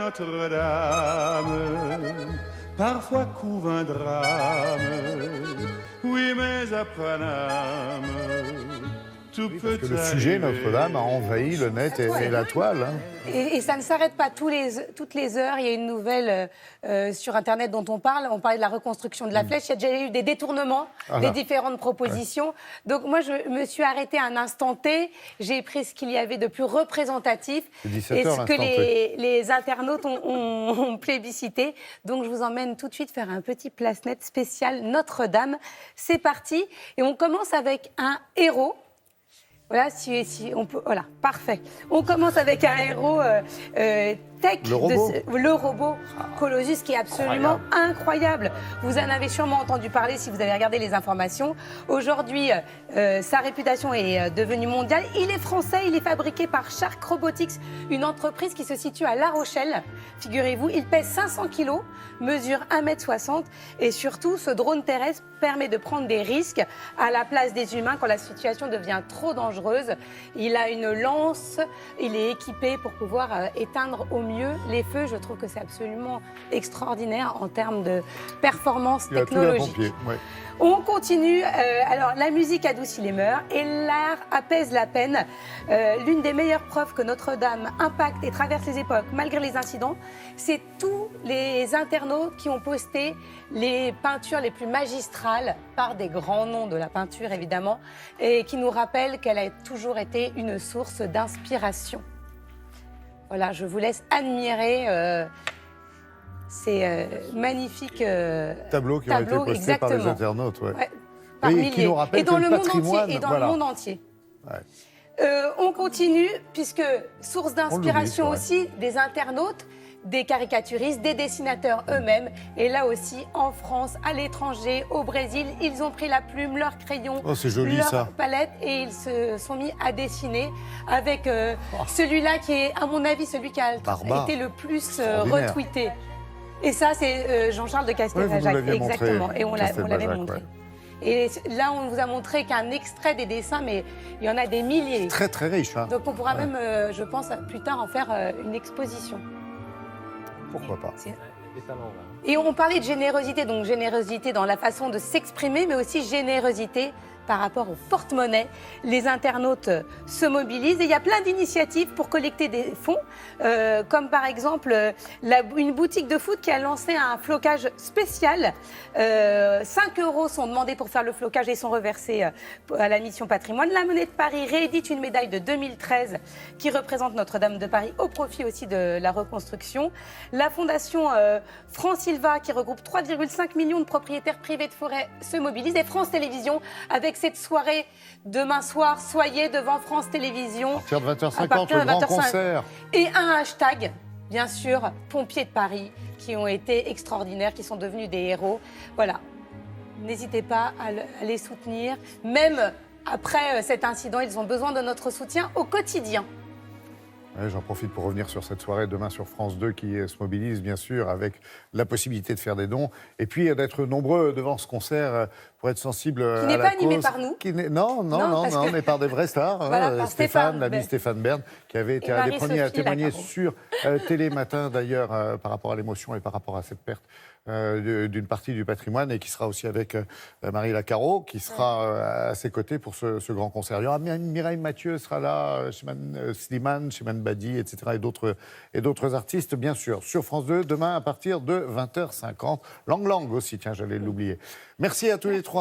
Notre-Dame, parfois couve un drame. Oui, mais à Paname, tout Oui, peut parce que le sujet Notre-Dame a envahi le net et la toile. Hein. Et ça ne s'arrête pas toutes les heures. Il y a une nouvelle sur Internet dont on parle. On parlait de la reconstruction de la flèche. Il y a déjà eu des détournements des différentes propositions. Ouais. Donc moi, je me suis arrêtée à un instant T. J'ai pris ce qu'il y avait de plus représentatif et ce que les internautes ont plébiscité. Donc je vous emmène tout de suite faire un petit place-net spécial Notre-Dame. C'est parti. Et on commence avec un héros. Voilà, si on peut, voilà, parfait. On commence avec un héros tech, le robot Colossus, qui est absolument incroyable. Vous en avez sûrement entendu parler si vous avez regardé les informations. Aujourd'hui, sa réputation est devenue mondiale. Il est français, il est fabriqué par Shark Robotics, une entreprise qui se situe à La Rochelle. Figurez-vous, il pèse 500 kilos, mesure 1,60 m et surtout, ce drone terrestre permet de prendre des risques à la place des humains quand la situation devient trop dangereuse. Il a une lance, il est équipé pour pouvoir éteindre au mieux les feux. Je trouve que c'est absolument extraordinaire en termes de performance technologique. Ouais. On continue. Alors, la musique adoucit les mœurs et l'art apaise la peine. L'une des meilleures preuves que Notre-Dame impacte et traverse les époques malgré les incidents, c'est tous les internautes qui ont posté les peintures les plus magistrales par des grands noms de la peinture, évidemment, et qui nous rappellent qu'elle a toujours été une source d'inspiration. Voilà, je vous laisse admirer ces magnifiques tableaux qui ont été postés par les internautes. Ouais. Par oui, milliers. Qui nous rappellent et dans que le monde entier. Et dans le monde entier. Ouais. On continue, puisque source d'inspiration aussi des internautes, des caricaturistes, des dessinateurs eux-mêmes. Et là aussi, en France, à l'étranger, au Brésil, ils ont pris la plume, leur crayon, leur palette et ils se sont mis à dessiner avec celui-là qui est, à mon avis, celui qui a été le plus retweeté. Et ça, c'est Jean-Charles de Castelbajac, exactement. Et on l'avait montré. Ouais. Et là, on vous a montré qu'un extrait des dessins, mais il y en a des milliers. Très, très riche. Hein. Donc on pourra même, je pense, plus tard en faire une exposition. Pourquoi pas. Et on parlait de générosité, donc générosité dans la façon de s'exprimer, mais aussi générosité par rapport au porte-monnaie. Les internautes se mobilisent et il y a plein d'initiatives pour collecter des fonds, comme par exemple une boutique de foot qui a lancé un flocage spécial. 5 € sont demandés pour faire le flocage et sont reversés à la mission patrimoine. La Monnaie de Paris réédite une médaille de 2013 qui représente Notre-Dame de Paris au profit aussi de la reconstruction. La fondation France Silva, qui regroupe 3,5 millions de propriétaires privés de forêt, se mobilise. Et France Télévisions avec cette soirée demain soir, soyez devant France Télévisions. À partir de 20h50, le grand concert. Et un hashtag, bien sûr, pompiers de Paris, qui ont été extraordinaires, qui sont devenus des héros. Voilà, n'hésitez pas à les soutenir. Même après cet incident, ils ont besoin de notre soutien au quotidien. Ouais, j'en profite pour revenir sur cette soirée demain sur France 2 qui se mobilise bien sûr avec la possibilité de faire des dons et puis d'être nombreux devant ce concert pour être sensible à la cause. Qui n'est pas animé par nous. Non, mais par des vrais stars. Voilà, l'ami Stéphane Bern, qui avait été un des premiers à témoigner sur Télématin d'ailleurs par rapport à l'émotion et par rapport à cette perte d'une partie du patrimoine et qui sera aussi avec Marie Lacaro, qui sera à ses côtés pour ce grand concert. Il y aura Mireille Mathieu sera là, Slimane, Chimane Badi, etc. et d'autres artistes, bien sûr, sur France 2, demain à partir de 20h50. Lang Lang aussi, tiens, j'allais l'oublier. Merci à tous les trois.